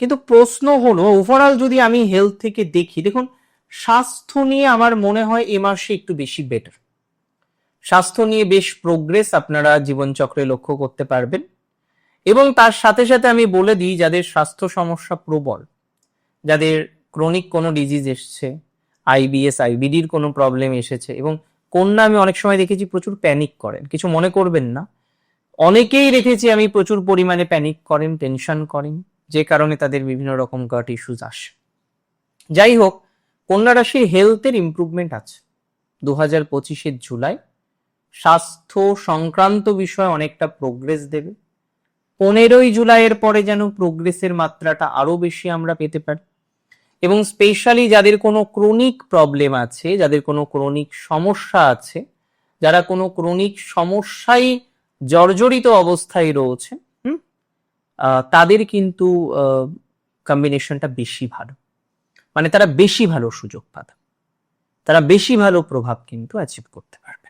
কিন্তু প্রশ্ন হলো ওভারঅল যদি আমি হেলথ থেকে দেখি, দেখুন স্বাস্থ্য নিয়ে আমার মনে হয় এ মাসে একটু বেশি বেটার। স্বাস্থ্য নিয়ে বেশ প্রোগ্রেস আপনারা জীবনচক্রে লক্ষ্য করতে পারবেন। এবং তার সাথে সাথে আমি বলে দিই, যাদের স্বাস্থ্য সমস্যা প্রবল, যাদের ক্রনিক কোনো ডিজিজ এসছে, আইবিএস আইবিডির কোনো প্রবলেম এসেছে, এবং কন্যা আমি অনেক সময় দেখেছি প্রচুর প্যানিক করেন, কিছু মনে করবেন না, অনেকেই দেখেছি আমি প্রচুর পরিমাণে প্যানিক করেন, টেনশন করেন, যে কারণে তাদের বিভিন্ন রকম গাট ইস্যুস আসে। যাই হোক, কন্যা রাশির হেলথের ইমপ্রুভমেন্ট আছে 2025 জুলাই। স্বাস্থ্য সংক্রান্ত বিষয়ে অনেকটা প্রোগ্রেস দেবে। 15 জুলাইয়ের পরে যেন প্রোগ্রেসের মাত্রাটা আরো বেশি আমরা পেতে পারি। এবং স্পেশালি যাদের কোনো ক্রনিক প্রবলেম আছে, যাদের কোনো ক্রনিক সমস্যা আছে, যারা কোনো ক্রনিক সমস্যায় জর্জরিত অবস্থায় রয়েছে, তাদের কিন্তু কম্বিনেশনটা বেশি ভালো, মানে তারা বেশি ভালো সুযোগ পাবে, তারা বেশি ভালো প্রভাব কিন্তু অ্যাচিভ করতে পারবে।